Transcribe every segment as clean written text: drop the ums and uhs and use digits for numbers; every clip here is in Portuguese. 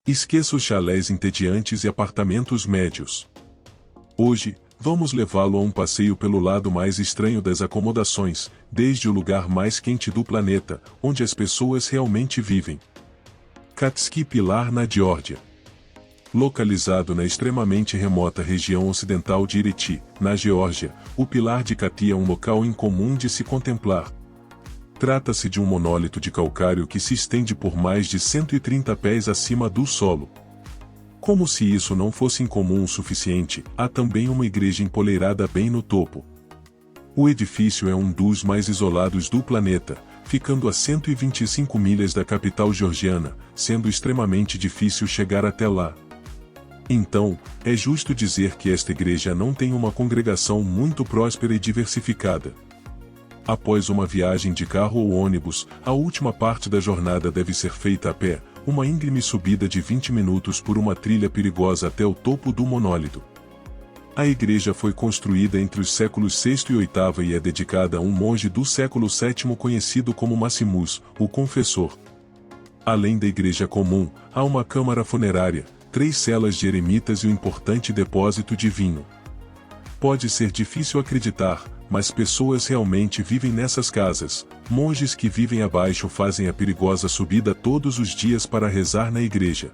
Esqueça os chalés entediantes e apartamentos médios. Hoje, vamos levá-lo a um passeio pelo lado mais estranho das acomodações, desde o lugar mais quente do planeta, onde as pessoas realmente vivem. Katski Pilar na Geórgia. Localizado na extremamente remota região ocidental de Ireti, na Geórgia, o Pilar de Kati é um local incomum de se contemplar. Trata-se de um monólito de calcário que se estende por mais de 130 pés acima do solo. Como se isso não fosse incomum o suficiente, há também uma igreja empoleirada bem no topo. O edifício é um dos mais isolados do planeta, ficando a 125 milhas da capital georgiana, sendo extremamente difícil chegar até lá. Então, é justo dizer que esta igreja não tem uma congregação muito próspera e diversificada. Após uma viagem de carro ou ônibus, a última parte da jornada deve ser feita a pé, uma íngreme subida de 20 minutos por uma trilha perigosa até o topo do monólito. A igreja foi construída entre os séculos VI e VIII e é dedicada a um monge do século VII conhecido como Maximus, o Confessor. Além da igreja comum, há uma câmara funerária, 3 celas de eremitas e um importante depósito de vinho. Pode ser difícil acreditar, mas pessoas realmente vivem nessas casas. Monges que vivem abaixo fazem a perigosa subida todos os dias para rezar na igreja.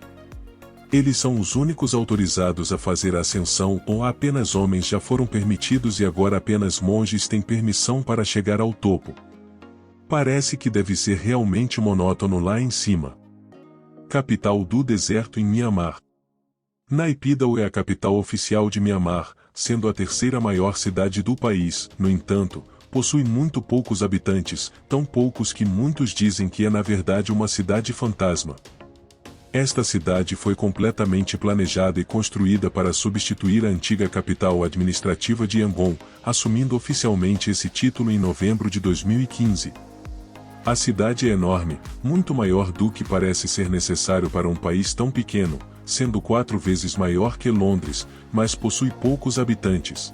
Eles são os únicos autorizados a fazer a ascensão ou apenas homens já foram permitidos e agora apenas monges têm permissão para chegar ao topo. Parece que deve ser realmente monótono lá em cima. Capital do deserto em Mianmar. Naypyidaw é a capital oficial de Mianmar, sendo a terceira maior cidade do país. No entanto, possui muito poucos habitantes, tão poucos que muitos dizem que é na verdade uma cidade fantasma. Esta cidade foi completamente planejada e construída para substituir a antiga capital administrativa de Yangon, assumindo oficialmente esse título em novembro de 2015. A cidade é enorme, muito maior do que parece ser necessário para um país tão pequeno, sendo 4 vezes maior que Londres, mas possui poucos habitantes.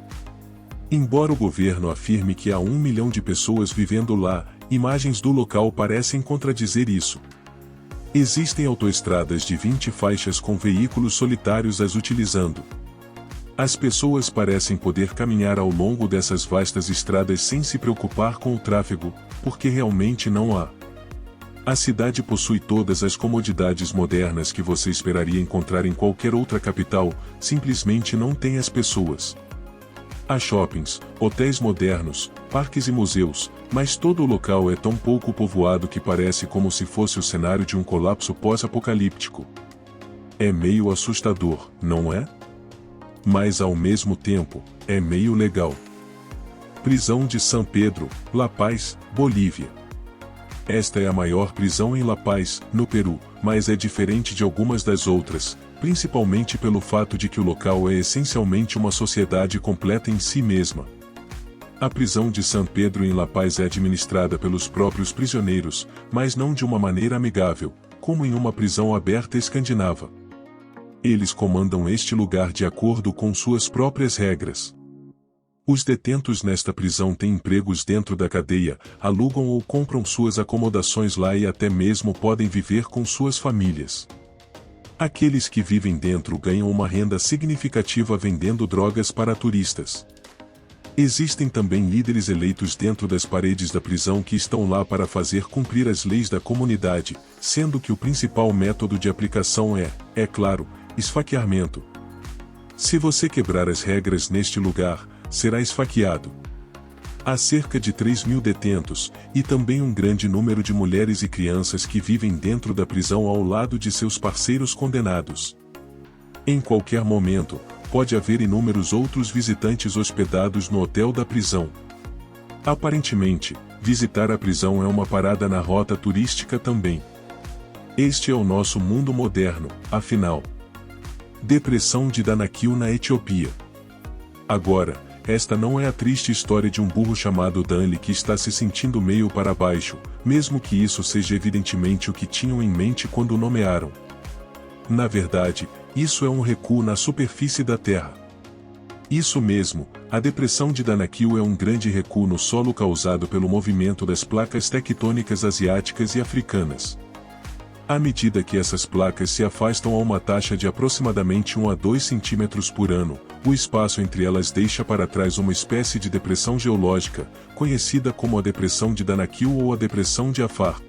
Embora o governo afirme que há 1 milhão de pessoas vivendo lá, imagens do local parecem contradizer isso. Existem autoestradas de 20 faixas com veículos solitários as utilizando. As pessoas parecem poder caminhar ao longo dessas vastas estradas sem se preocupar com o tráfego, porque realmente não há. A cidade possui todas as comodidades modernas que você esperaria encontrar em qualquer outra capital, simplesmente não tem as pessoas. Há shoppings, hotéis modernos, parques e museus, mas todo o local é tão pouco povoado que parece como se fosse o cenário de um colapso pós-apocalíptico. É meio assustador, não é? Mas ao mesmo tempo, é meio legal. Prisão de São Pedro, La Paz, Bolívia. Esta é a maior prisão em La Paz, no Peru, mas é diferente de algumas das outras, principalmente pelo fato de que o local é essencialmente uma sociedade completa em si mesma. A prisão de São Pedro em La Paz é administrada pelos próprios prisioneiros, mas não de uma maneira amigável, como em uma prisão aberta escandinava. Eles comandam este lugar de acordo com suas próprias regras. Os detentos nesta prisão têm empregos dentro da cadeia, alugam ou compram suas acomodações lá e até mesmo podem viver com suas famílias. Aqueles que vivem dentro ganham uma renda significativa vendendo drogas para turistas. Existem também líderes eleitos dentro das paredes da prisão que estão lá para fazer cumprir as leis da comunidade, sendo que o principal método de aplicação é claro, esfaqueamento. Se você quebrar as regras neste lugar, será esfaqueado. Há cerca de 3.000 detentos, e também um grande número de mulheres e crianças que vivem dentro da prisão ao lado de seus parceiros condenados. Em qualquer momento, pode haver inúmeros outros visitantes hospedados no hotel da prisão. Aparentemente, visitar a prisão é uma parada na rota turística também. Este é o nosso mundo moderno, afinal. Depressão de Danakil na Etiópia. Agora, esta não é a triste história de um burro chamado Danley que está se sentindo meio para baixo, mesmo que isso seja evidentemente o que tinham em mente quando o nomearam. Na verdade, isso é um recuo na superfície da Terra. Isso mesmo, a depressão de Danakil é um grande recuo no solo causado pelo movimento das placas tectônicas asiáticas e africanas. À medida que essas placas se afastam a uma taxa de aproximadamente 1 a 2 centímetros por ano, o espaço entre elas deixa para trás uma espécie de depressão geológica, conhecida como a Depressão de Danakil ou a Depressão de Afar.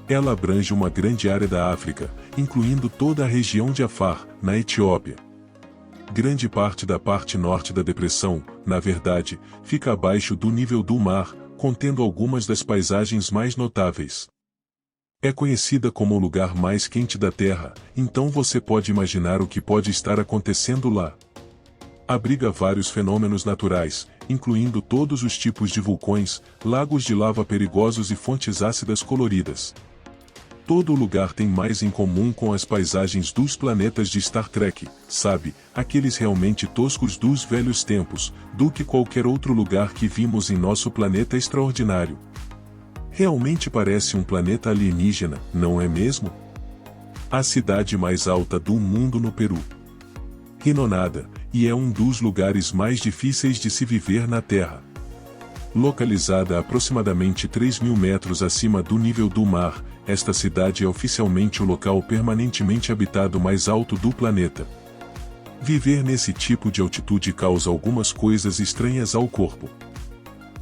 Ela abrange uma grande área da África, incluindo toda a região de Afar, na Etiópia. Grande parte da parte norte da depressão, na verdade, fica abaixo do nível do mar, contendo algumas das paisagens mais notáveis. É conhecida como o lugar mais quente da Terra, então você pode imaginar o que pode estar acontecendo lá. Abriga vários fenômenos naturais, incluindo todos os tipos de vulcões, lagos de lava perigosos e fontes ácidas coloridas. Todo lugar tem mais em comum com as paisagens dos planetas de Star Trek, sabe, aqueles realmente toscos dos velhos tempos, do que qualquer outro lugar que vimos em nosso planeta extraordinário. Realmente parece um planeta alienígena, não é mesmo? A cidade mais alta do mundo no Peru. Rinonada, e é um dos lugares mais difíceis de se viver na Terra. Localizada a aproximadamente 3.000 metros acima do nível do mar, esta cidade é oficialmente o local permanentemente habitado mais alto do planeta. Viver nesse tipo de altitude causa algumas coisas estranhas ao corpo.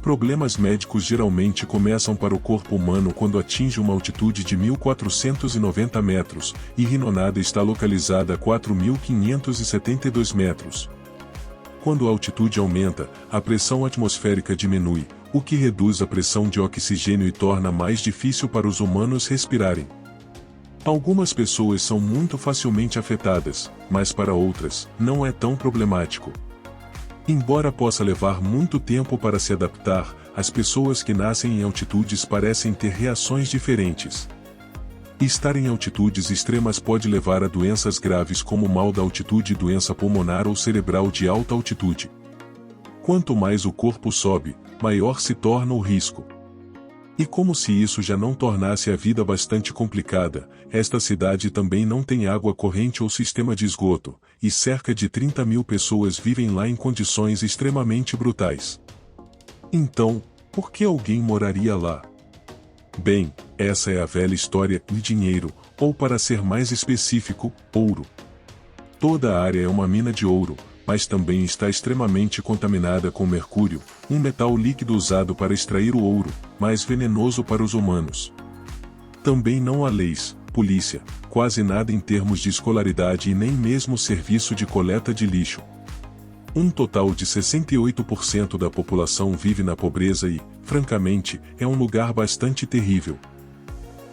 Problemas médicos geralmente começam para o corpo humano quando atinge uma altitude de 1.490 metros, e Rinonada está localizada a 4.572 metros. Quando a altitude aumenta, a pressão atmosférica diminui, o que reduz a pressão de oxigênio e torna mais difícil para os humanos respirarem. Algumas pessoas são muito facilmente afetadas, mas para outras, não é tão problemático. Embora possa levar muito tempo para se adaptar, as pessoas que nascem em altitudes parecem ter reações diferentes. Estar em altitudes extremas pode levar a doenças graves como mal da altitude e doença pulmonar ou cerebral de alta altitude. Quanto mais o corpo sobe, maior se torna o risco. E como se isso já não tornasse a vida bastante complicada, esta cidade também não tem água corrente ou sistema de esgoto, e cerca de 30.000 pessoas vivem lá em condições extremamente brutais. Então, por que alguém moraria lá? Bem, essa é a velha história de dinheiro, ou para ser mais específico, ouro. Toda a área é uma mina de ouro, mas também está extremamente contaminada com mercúrio, um metal líquido usado para extrair o ouro, mas venenoso para os humanos. Também não há leis, polícia, quase nada em termos de escolaridade e nem mesmo serviço de coleta de lixo. Um total de 68% da população vive na pobreza e, francamente, é um lugar bastante terrível.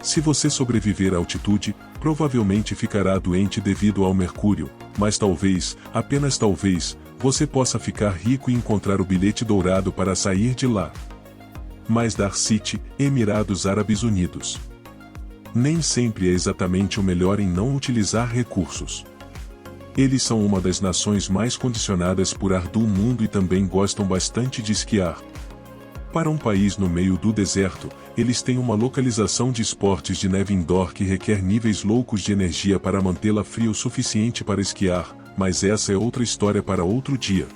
Se você sobreviver à altitude, provavelmente ficará doente devido ao mercúrio, mas talvez, apenas talvez, você possa ficar rico e encontrar o bilhete dourado para sair de lá. Mas Dar City, Emirados Árabes Unidos. Nem sempre é exatamente o melhor em não utilizar recursos. Eles são uma das nações mais condicionadas por ar do mundo e também gostam bastante de esquiar. Para um país no meio do deserto, eles têm uma localização de esportes de neve indoor que requer níveis loucos de energia para mantê-la fria o suficiente para esquiar, mas essa é outra história para outro dia.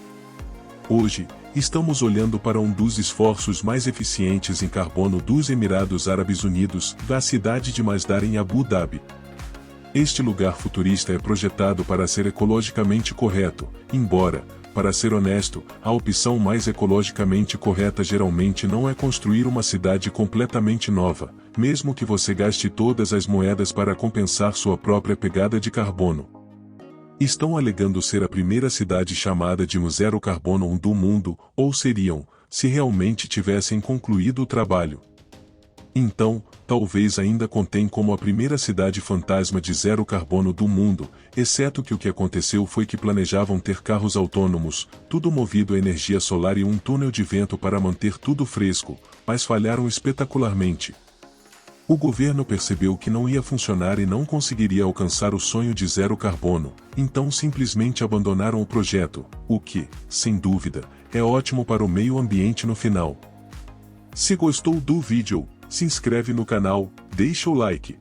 Hoje, estamos olhando para um dos esforços mais eficientes em carbono dos Emirados Árabes Unidos, da cidade de Masdar em Abu Dhabi. Este lugar futurista é projetado para ser ecologicamente correto, embora, para ser honesto, a opção mais ecologicamente correta geralmente não é construir uma cidade completamente nova, mesmo que você gaste todas as moedas para compensar sua própria pegada de carbono. Estão alegando ser a primeira cidade chamada de um zero carbono do mundo, ou seriam, se realmente tivessem concluído o trabalho. Então, talvez ainda contém como a primeira cidade fantasma de zero carbono do mundo, exceto que o que aconteceu foi que planejavam ter carros autônomos, tudo movido a energia solar e um túnel de vento para manter tudo fresco, mas falharam espetacularmente. O governo percebeu que não ia funcionar e não conseguiria alcançar o sonho de zero carbono, então simplesmente abandonaram o projeto, o que, sem dúvida, é ótimo para o meio ambiente no final. Se gostou do vídeo, se inscreve no canal, deixa o like.